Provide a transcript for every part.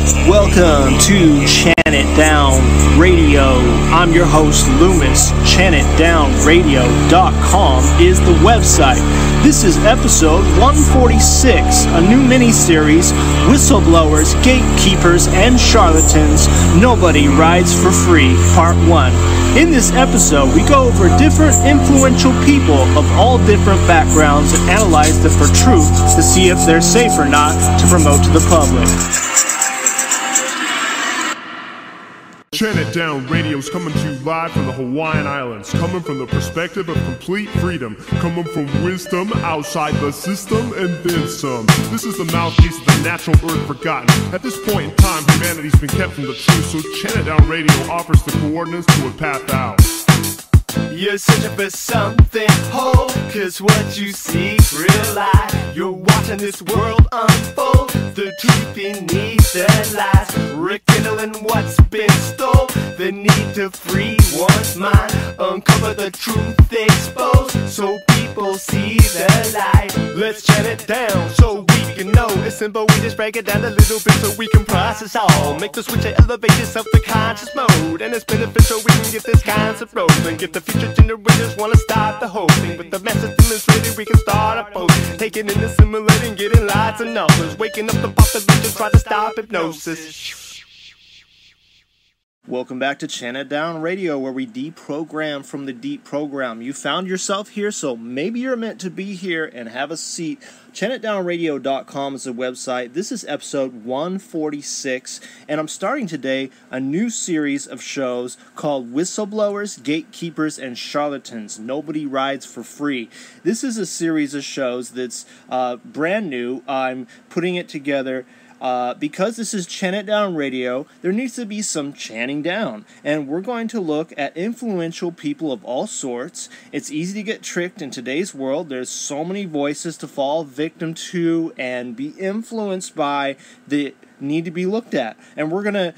Welcome to Chant It Down Radio. I'm your host, Loomis. ChantItDownRadio.com is the website. This is episode 146, a new mini-series, Whistleblowers, Gatekeepers, and Charlatans, Nobody Rides for Free, Part 1. In this episode, we go over different influential people of all different backgrounds and analyze them for truth to see if they're safe or not to promote to the public. Chant It Down Radio's coming to you live from the Hawaiian Islands, coming from the perspective of complete freedom, coming from wisdom outside the system and then some. This is the mouthpiece of the natural earth forgotten. At this point in time, humanity's been kept from the truth, so Chant It Down Radio offers the coordinates to a path out. You're searching for something whole, cause what you seek's real life. You're watching this world unfold, the truth beneath the lies, rekindling what's been stole, the need to free one's mind, uncover the truth exposed, so people see the light. Let's chant it down so we can know. It's simple, we just break it down a little bit so we can process all. Make the switch to elevate yourself to conscious mode, and it's beneficial we can get this concept rolling. Get the future generators wanna start the whole thing, with the message demonstrated we can start a post, taking in, assimilating, getting lots of numbers, waking up the population, try to stop hypnosis. Welcome back to Chant It Down Radio, where we deprogram from the deep program. You found yourself here, so maybe you're meant to be here and have a seat. ChantItDownRadio.com is the website. This is episode 146, and I'm starting today a new series of shows called Whistleblowers, Gatekeepers, and Charlatans, Nobody Rides for Free. This is a series of shows that's brand new. I'm putting it together because this is Chant It Down Radio. There needs to be some chanting down, and we're going to look at influential people of all sorts. It's easy to get tricked in today's world. There's so many voices to fall victim to and be influenced by that need to be looked at, and we're gonna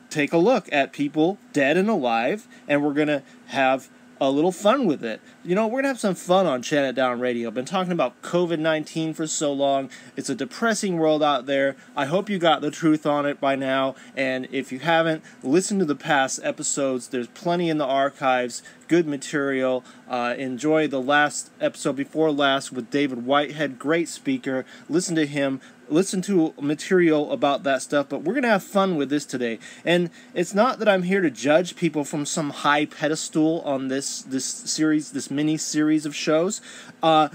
take a look at people dead and alive, and we're gonna have a little fun with it. You know, we're going to have some fun on Chant It Down Radio. I've been talking about COVID-19 for so long. It's a depressing world out there. I hope you got the truth on it by now, and if you haven't, listen to the past episodes. There's plenty in the archives, good material. Enjoy the last episode before last with David Whitehead, great speaker. Listen to him. Listen to material about that stuff, but we're going to have fun with this today. And it's not that I'm here to judge people from some high pedestal on this series, this mini-series of shows. I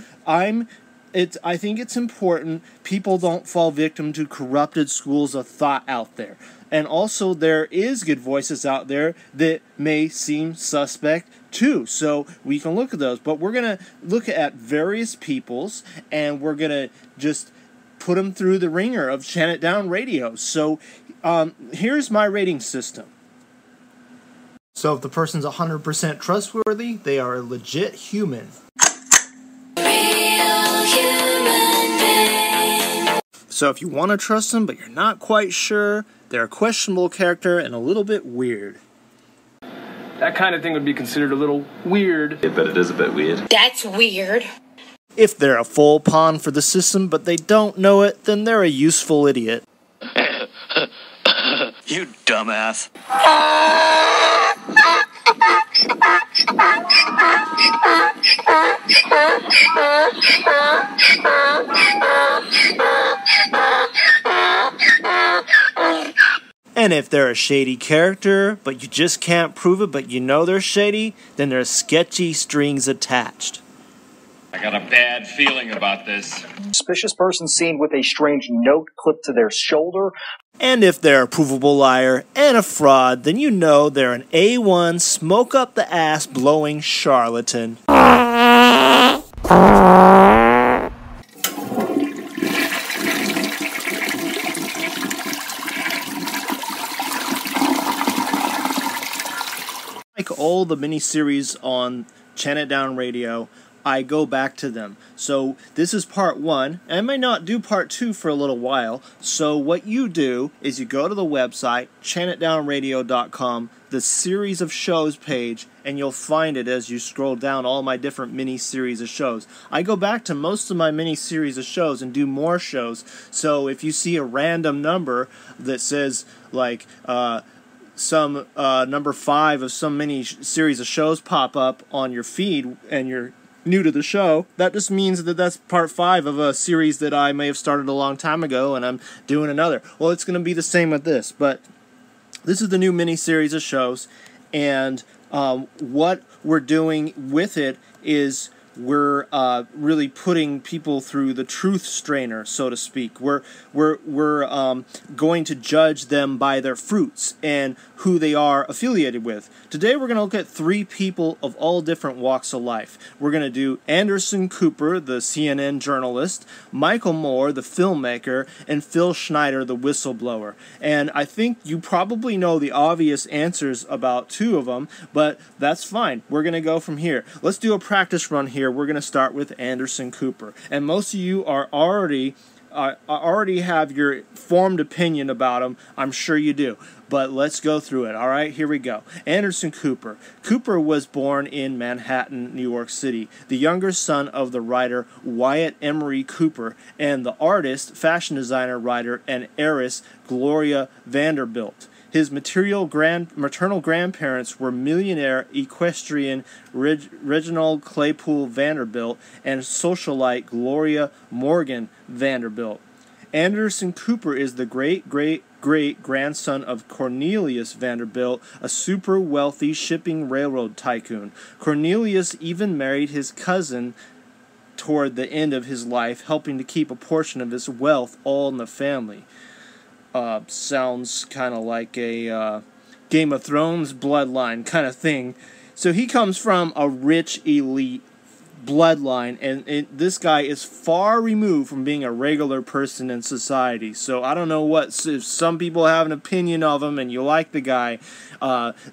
think it's important people don't fall victim to corrupted schools of thought out there. And also there is good voices out there that may seem suspect too. So we can look at those. But we're going to look at various peoples, and we're going to just put them through the ringer of Chant It Down Radio. So here's my rating system. So if the person's 100% trustworthy, they are a legit human. Real human being. So if you want to trust them, but you're not quite sure, they're a questionable character and a little bit weird. That kind of thing would be considered a little weird. Yeah, but it is a bit weird. That's weird. If they're a full pawn for the system, but they don't know it, then they're a useful idiot. You dumbass. And if they're a shady character, but you just can't prove it, but you know they're shady, then there's sketchy strings attached. I got a bad feeling about this. Suspicious person seen with a strange note clipped to their shoulder. And if they're a provable liar and a fraud, then you know they're an A1 smoke up the ass blowing charlatan. Like all the mini-series on Chant It Down Radio, I go back to them. So this is part 1, and I may not do part 2 for a little while. So what you do is you go to the website, chantitdownradio.com, the series of shows page, and you'll find it as you scroll down all my different mini-series of shows. I go back to most of my mini-series of shows and do more shows. So if you see a random number that says, like, some number 5 of some mini-series of shows pop up on your feed, and you're new to the show, that just means that that's part 5 of a series that I may have started a long time ago, and I'm doing another. Well, it's going to be the same with this, but this is the new mini-series of shows, and what we're doing with it is we're really putting people through the truth strainer, so to speak. We're going to judge them by their fruits and who they are affiliated with. Today we're going to look at 3 people of all different walks of life. We're going to do Anderson Cooper, the CNN journalist, Michael Moore, the filmmaker, and Phil Schneider, the whistleblower. And I think you probably know the obvious answers about 2 of them, but that's fine. We're going to go from here. Let's do a practice run here. We're going to start with Anderson Cooper. And most of you are already have your formed opinion about him. I'm sure you do. But let's go through it. All right, here we go. Anderson Cooper. Cooper was born in Manhattan, New York City, the younger son of the writer Wyatt Emery Cooper and the artist, fashion designer, writer, and heiress Gloria Vanderbilt. His maternal grandparents were millionaire equestrian Reginald Claypool Vanderbilt and socialite Gloria Morgan Vanderbilt. Anderson Cooper is the great-great-great-grandson of Cornelius Vanderbilt, a super-wealthy shipping railroad tycoon. Cornelius even married his cousin toward the end of his life, helping to keep a portion of his wealth all in the family. Sounds kind of like a Game of Thrones bloodline kind of thing. So he comes from a rich elite bloodline, and this guy is far removed from being a regular person in society. So I don't know if some people have an opinion of him and you like the guy.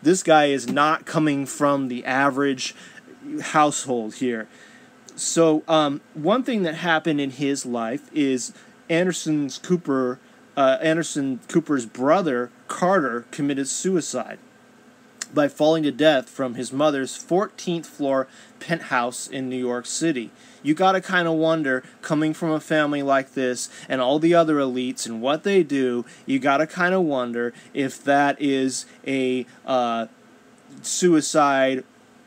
This guy is not coming from the average household here. So one thing that happened in his life is Anderson Cooper's brother, Carter, committed suicide by falling to death from his mother's 14th floor penthouse in New York City. You gotta kind of wonder, coming from a family like this and all the other elites and what they do, you gotta kind of wonder if that is a suicide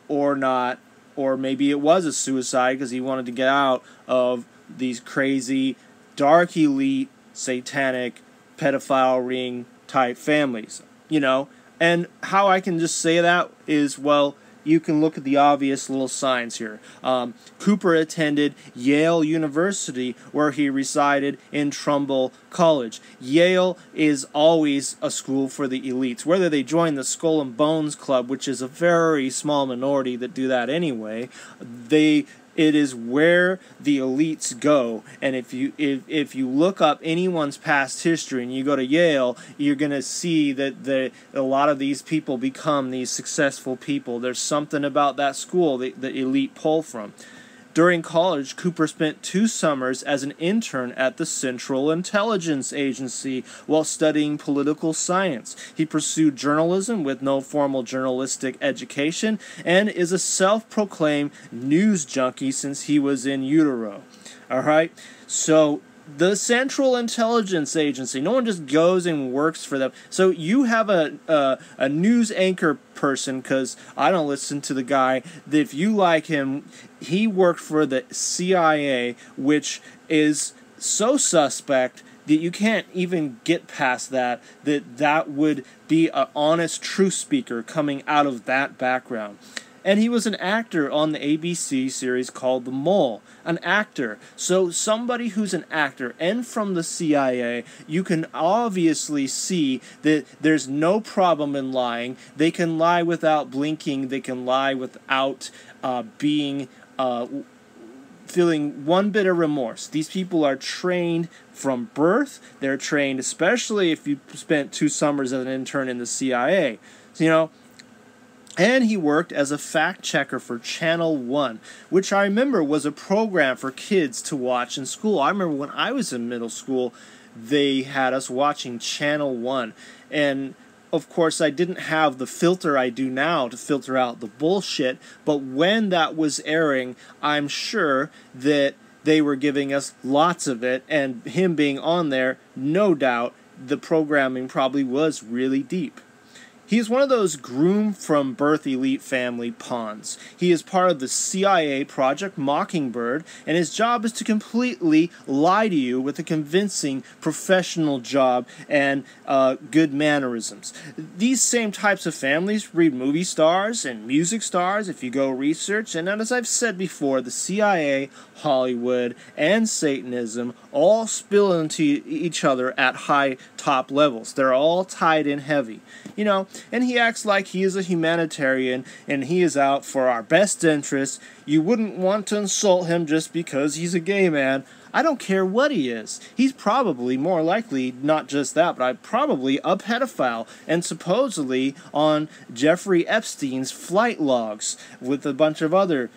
or not, or maybe it was a suicide because he wanted to get out of these crazy, dark elite, satanic, pedophile ring type families, you know. And how I can just say that is, well, you can look at the obvious little signs here. Cooper attended Yale University, where he resided in Trumbull College. Yale is always a school for the elites. Whether they join the Skull and Bones Club, which is a very small minority that do that anyway, it is where the elites go. And if you look up anyone's past history and you go to Yale, you're going to see that a lot of these people become these successful people. There's something about that school that the elite pull from. During college, Cooper spent 2 summers as an intern at the Central Intelligence Agency while studying political science. He pursued journalism with no formal journalistic education and is a self-proclaimed news junkie since he was in utero. All right? So the Central Intelligence Agency, no one just goes and works for them. So you have a news anchor person, because I don't listen to the guy, that if you like him, he worked for the CIA, which is so suspect that you can't even get past that would be an honest truth speaker coming out of that background. And he was an actor on the ABC series called The Mole. An actor. So somebody who's an actor and from the CIA, you can obviously see that there's no problem in lying. They can lie without blinking. They can lie without feeling one bit of remorse. These people are trained from birth. They're trained, especially if you spent 2 summers as an intern in the CIA. So, you know, And he worked as a fact checker for Channel 1, which I remember was a program for kids to watch in school. I remember when I was in middle school, they had us watching Channel 1. And of course, I didn't have the filter I do now to filter out the bullshit, but when that was airing, I'm sure that they were giving us lots of it, and him being on there, no doubt, the programming probably was really deep. He is one of those groom-from-birth elite family pawns. He is part of the CIA Project Mockingbird, and his job is to completely lie to you with a convincing professional job and good mannerisms. These same types of families breed movie stars and music stars if you go research, and as I've said before, the CIA, Hollywood, and Satanism all spill into each other at high top levels. They're all tied in heavy. You know, and he acts like he is a humanitarian and he is out for our best interests. You wouldn't want to insult him just because he's a gay man. I don't care what he is. He's probably more likely not just that, but probably a pedophile and supposedly on Jeffrey Epstein's flight logs with a bunch of other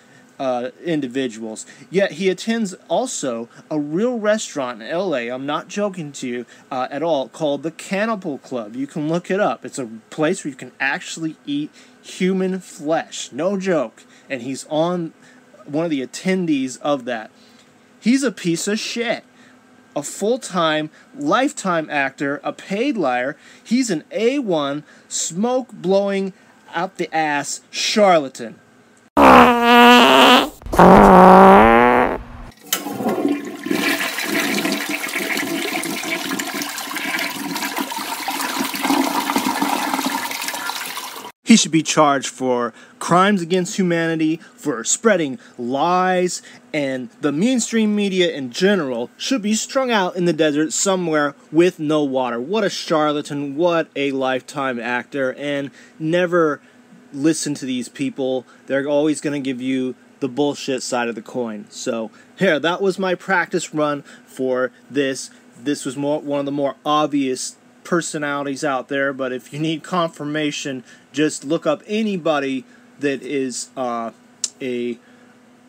individuals. Yet he attends also a real restaurant in LA, I'm not joking to you at all, called the Cannibal Club. You can look it up. It's a place where you can actually eat human flesh. No joke. And he's on one of the attendees of that. He's a piece of shit. A full-time, lifetime actor, a paid liar. He's an A1, smoke-blowing out the ass charlatan. He should be charged for crimes against humanity, for spreading lies, and the mainstream media in general should be strung out in the desert somewhere with no water. What a charlatan, what a lifetime actor, and never listen to these people. They're always going to give you the bullshit side of the coin. So, here, that was my practice run for this. This was one of the more obvious personalities out there, but if you need confirmation, just look up anybody that is a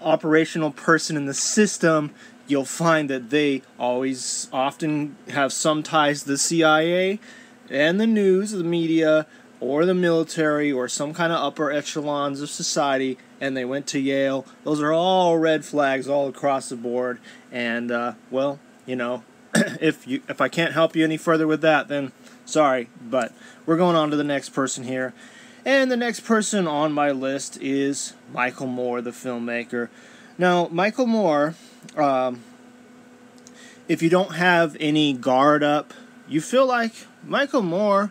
operational person in the system. You'll find that they often have some ties to the CIA and the news, the media, or the military, or some kind of upper echelons of society, and they went to Yale. Those are all red flags all across the board, and, well, you know, if I can't help you any further with that, then sorry, but we're going on to the next person here. And the next person on my list is Michael Moore, the filmmaker. Now, Michael Moore, if you don't have any guard up, you feel like Michael Moore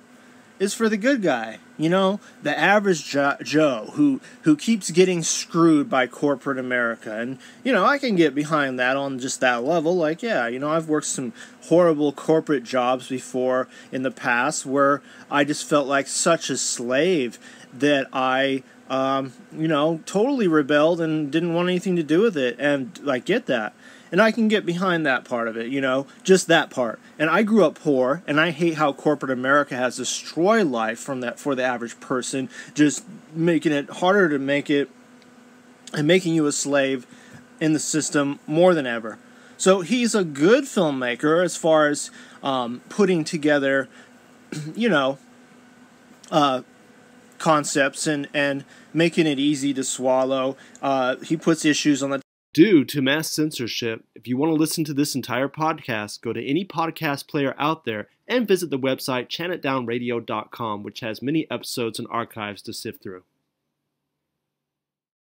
is for the good guy. You know, the average Joe who keeps getting screwed by corporate America. And, you know, I can get behind that on just that level. Like, yeah, you know, I've worked some horrible corporate jobs before in the past where I just felt like such a slave that I, you know, totally rebelled and didn't want anything to do with it. And I get that. And I can get behind that part of it, you know, just that part. And I grew up poor, and I hate how corporate America has destroyed life from that for the average person, just making it harder to make it and making you a slave in the system more than ever. So he's a good filmmaker as far as putting together, you know, concepts and making it easy to swallow. He puts issues on the Due to mass censorship, if you want to listen to this entire podcast, go to any podcast player out there and visit the website chantitdownradio.com, which has many episodes and archives to sift through.